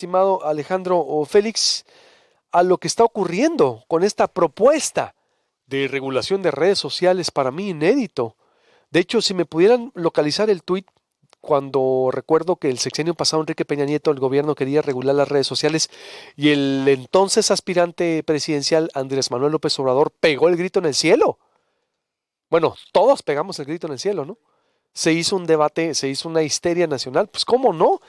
estimado Alejandro o Félix, a lo que está ocurriendo con esta propuesta de regulación de redes sociales, para mí inédito. De hecho, si me pudieran localizar el tuit, cuando recuerdo que el sexenio pasado Enrique Peña Nieto, el gobierno quería regular las redes sociales y el entonces aspirante presidencial Andrés Manuel López Obrador pegó el grito en el cielo. Bueno, todos pegamos el grito en el cielo, ¿no? Se hizo un debate, se hizo una histeria nacional. Pues, ¿cómo no?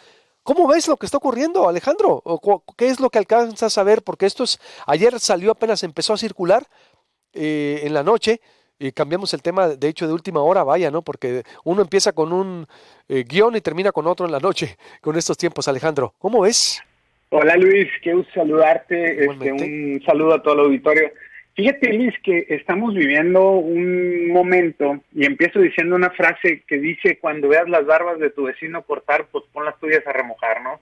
¿Cómo ves lo que está ocurriendo, Alejandro? ¿Qué es lo que alcanzas a ver? Porque ayer salió, apenas empezó a circular en la noche, y cambiamos el tema, de hecho, de última hora, vaya, ¿no? Porque uno empieza con un guión y termina con otro en la noche, con estos tiempos, Alejandro. ¿Cómo ves? Hola Luis, qué gusto saludarte, Igualmente. un saludo a todo el auditorio. Fíjate Luis que estamos viviendo un momento y empiezo diciendo una frase que dice: cuando veas las barbas de tu vecino cortar, pues pon las tuyas a remojar, ¿no?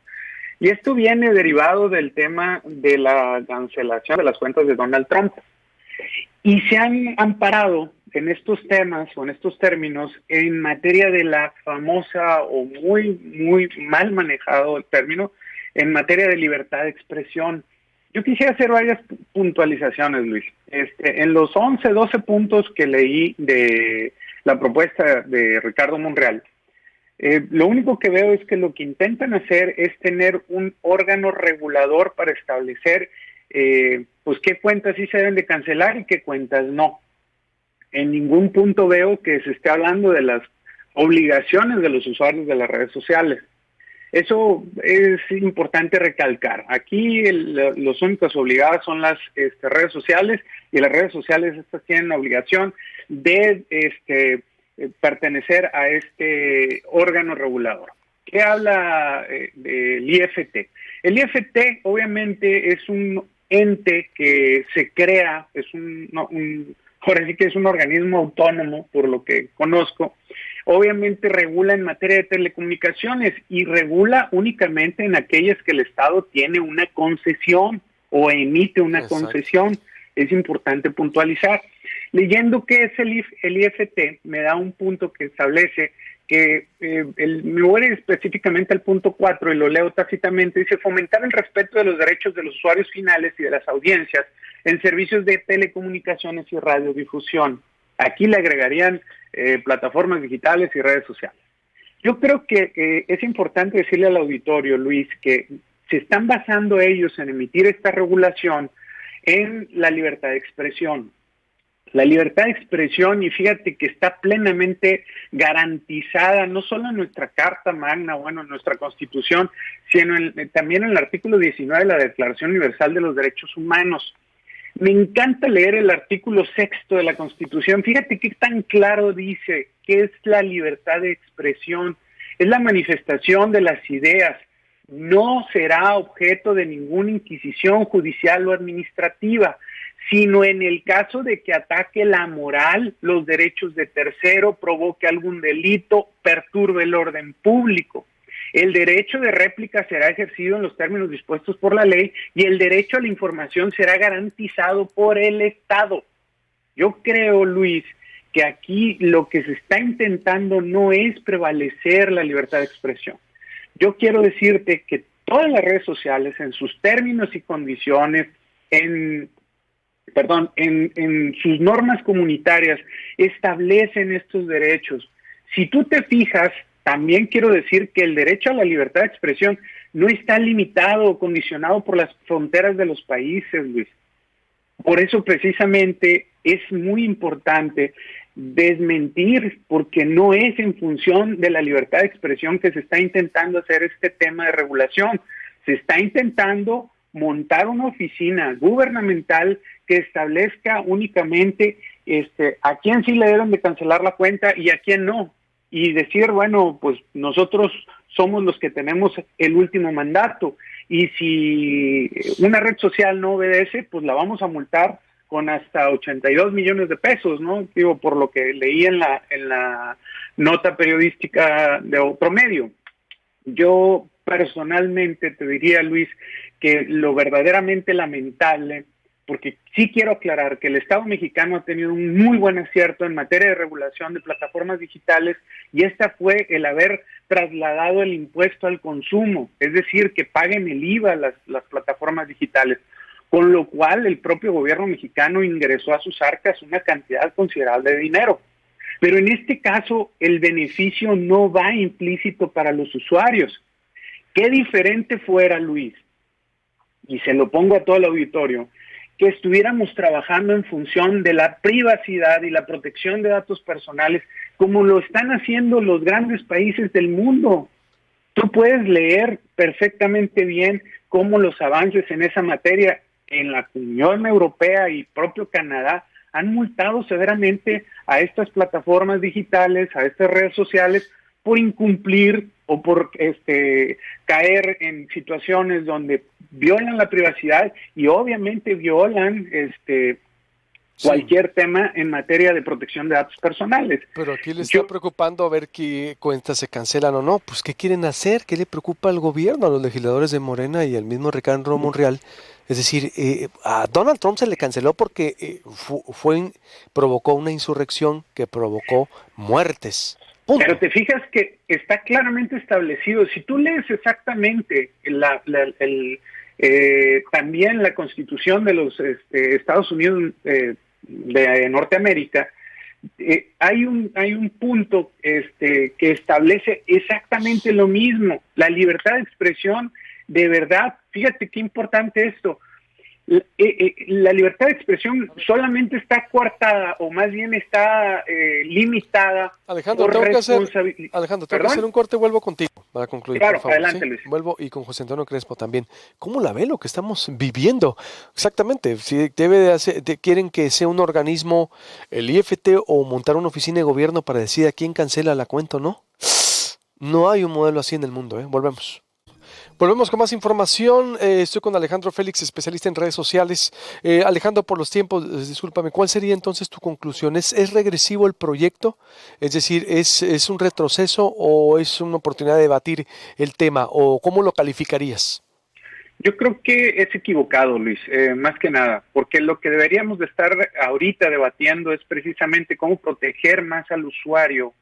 Y esto viene derivado del tema de la cancelación de las cuentas de Donald Trump. Y se han amparado en estos temas o en estos términos en materia de la famosa o muy mal manejado el término en materia de libertad de expresión. Yo quisiera hacer varias puntualizaciones, Luis. En los 11, 12 puntos que leí de la propuesta de Ricardo Monreal, lo único que veo es que lo que intentan hacer es tener un órgano regulador para establecer pues qué cuentas sí se deben de cancelar y qué cuentas no. En ningún punto veo que se esté hablando de las obligaciones de los usuarios de las redes sociales. Eso es importante recalcar. Aquí los únicos obligados son las redes sociales, y las redes sociales estas tienen la obligación de pertenecer a este órgano regulador. ¿Qué habla del IFT? El IFT obviamente es un ente que se crea, ahora sí que es un organismo autónomo, por lo que conozco. Obviamente regula en materia de telecomunicaciones y regula únicamente en aquellas que el Estado tiene una concesión o emite una Exacto. concesión. Es importante puntualizar. Leyendo qué es el IFT, me da un punto que establece que me voy específicamente al punto 4 y lo leo tácitamente. Dice: fomentar el respeto de los derechos de los usuarios finales y de las audiencias en servicios de telecomunicaciones y radiodifusión. Aquí le agregarían plataformas digitales y redes sociales. Yo creo que es importante decirle al auditorio, Luis, que se están basando ellos en emitir esta regulación en la libertad de expresión. La libertad de expresión, y fíjate que está plenamente garantizada no solo en nuestra Carta Magna, bueno, en nuestra Constitución, sino también en el artículo 19 de la Declaración Universal de los Derechos Humanos. Me encanta leer el artículo 6 de la Constitución. Fíjate qué tan claro dice qué es la libertad de expresión. Es la manifestación de las ideas. No será objeto de ninguna inquisición judicial o administrativa, sino en el caso de que ataque la moral, los derechos de tercero, provoque algún delito, perturbe el orden público. El derecho de réplica será ejercido en los términos dispuestos por la ley y el derecho a la información será garantizado por el Estado. Yo creo, Luis, que aquí lo que se está intentando no es prevalecer la libertad de expresión. Yo quiero decirte que todas las redes sociales, en sus términos y condiciones, en sus normas comunitarias, establecen estos derechos. Si tú te fijas, también quiero decir que el derecho a la libertad de expresión no está limitado o condicionado por las fronteras de los países, Luis. Por eso precisamente es muy importante desmentir, porque no es en función de la libertad de expresión que se está intentando hacer este tema de regulación. Se está intentando montar una oficina gubernamental que establezca únicamente a quién sí le deben de cancelar la cuenta y a quién no. Y decir, bueno, pues nosotros somos los que tenemos el último mandato. Y si una red social no obedece, pues la vamos a multar con hasta 82 millones de pesos, ¿no? Digo, por lo que leí en la nota periodística de otro medio. Yo personalmente te diría, Luis, que lo verdaderamente lamentable porque sí quiero aclarar que el Estado mexicano ha tenido un muy buen acierto en materia de regulación de plataformas digitales, y esta fue el haber trasladado el impuesto al consumo, es decir, que paguen el IVA las plataformas digitales, con lo cual el propio gobierno mexicano ingresó a sus arcas una cantidad considerable de dinero. Pero en este caso el beneficio no va implícito para los usuarios. Qué diferente fuera, Luis, y se lo pongo a todo el auditorio, que estuviéramos trabajando en función de la privacidad y la protección de datos personales, como lo están haciendo los grandes países del mundo. Tú puedes leer perfectamente bien cómo los avances en esa materia en la Unión Europea y propio Canadá han multado severamente a estas plataformas digitales, a estas redes sociales, por incumplir o por caer en situaciones donde violan la privacidad y obviamente violan cualquier tema en materia de protección de datos personales. Pero aquí le está preocupando a ver qué cuentas se cancelan o no. Pues, ¿qué quieren hacer? ¿Qué le preocupa al gobierno, a los legisladores de Morena y al mismo Ricardo Monreal? Es decir, a Donald Trump se le canceló porque provocó una insurrección que provocó muertes. Punto. Pero te fijas que está claramente establecido. Si tú lees exactamente también la Constitución de los Estados Unidos de Norteamérica, hay un punto que establece exactamente lo mismo. La libertad de expresión, de verdad, fíjate qué importante esto. La libertad de expresión solamente está coartada, o más bien está limitada. Alejandro, tengo que hacer un corte, vuelvo contigo para concluir. Claro, por favor, adelante, ¿sí? Luis. Vuelvo, y con José Antonio Crespo también. ¿Cómo la ve lo que estamos viviendo? Exactamente, si quieren que sea un organismo, el IFT, o montar una oficina de gobierno para decir a quién cancela la cuenta o no. No hay un modelo así en el mundo, Volvemos. Volvemos con más información. Estoy con Alejandro Félix, especialista en redes sociales. Alejandro, por los tiempos, discúlpame, ¿cuál sería entonces tu conclusión? ¿Es regresivo el proyecto? Es decir, ¿es un retroceso o es una oportunidad de debatir el tema? ¿O cómo lo calificarías? Yo creo que es equivocado, Luis, más que nada, porque lo que deberíamos de estar ahorita debatiendo es precisamente cómo proteger más al usuario,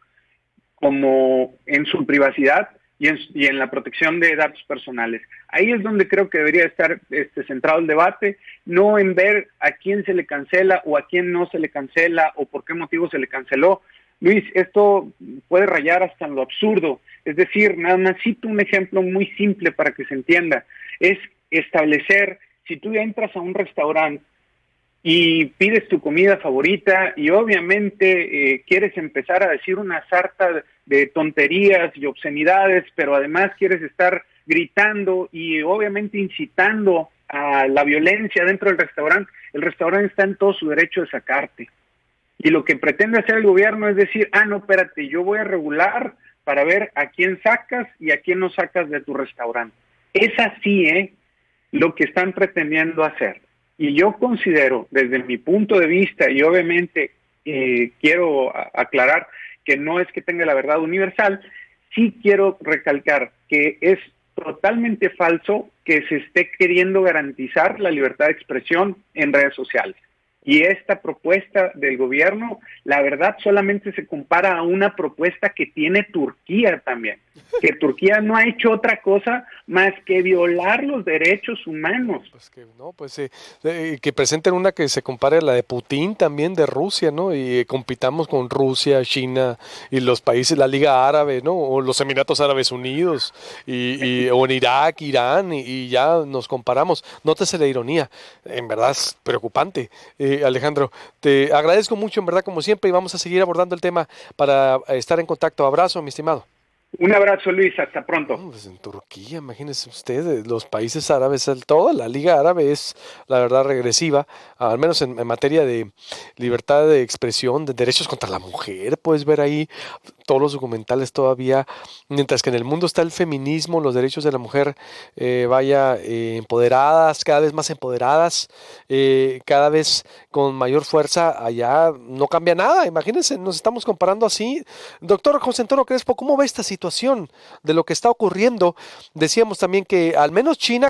como en su privacidad y en la protección de datos personales. Ahí es donde creo que debería estar centrado el debate, no en ver a quién se le cancela o a quién no se le cancela o por qué motivo se le canceló. Luis, esto puede rayar hasta en lo absurdo. Es decir, nada más cito un ejemplo muy simple para que se entienda. Es establecer, si tú entras a un restaurante y pides tu comida favorita y obviamente quieres empezar a decir una sarta de tonterías y obscenidades, pero además quieres estar gritando y obviamente incitando a la violencia dentro del restaurante, el restaurante está en todo su derecho de sacarte. Y lo que pretende hacer el gobierno es decir, no, espérate, yo voy a regular para ver a quién sacas y a quién no sacas de tu restaurante. Es así, lo que están pretendiendo hacer. Y yo considero, desde mi punto de vista, y obviamente quiero aclarar que no es que tenga la verdad universal, sí quiero recalcar que es totalmente falso que se esté queriendo garantizar la libertad de expresión en redes sociales. Y esta propuesta del gobierno, la verdad, solamente se compara a una propuesta que tiene Turquía también, que Turquía no ha hecho otra cosa más que violar los derechos humanos. Que presenten una que se compare a la de Putin también, de Rusia, ¿no? Y compitamos con Rusia, China y los países, la Liga Árabe, ¿no? O los Emiratos Árabes Unidos, o en Irak, Irán, y ya nos comparamos. Nótese la ironía, en verdad es preocupante. Alejandro, te agradezco mucho, en verdad, como siempre, y vamos a seguir abordando el tema para estar en contacto. Abrazo, mi estimado. Un abrazo, Luis, hasta pronto. Pues en Turquía, imagínense ustedes, los países árabes, toda la Liga Árabe es, la verdad, regresiva, al menos en materia de libertad de expresión, de derechos contra la mujer. Puedes ver ahí todos los documentales todavía, mientras que en el mundo está el feminismo, los derechos de la mujer, empoderadas, cada vez más empoderadas, cada vez con mayor fuerza. Allá no cambia nada, imagínense, nos estamos comparando así. Doctor José Antonio Crespo, ¿cómo ve esta situación de lo que está ocurriendo? Decíamos también que al menos China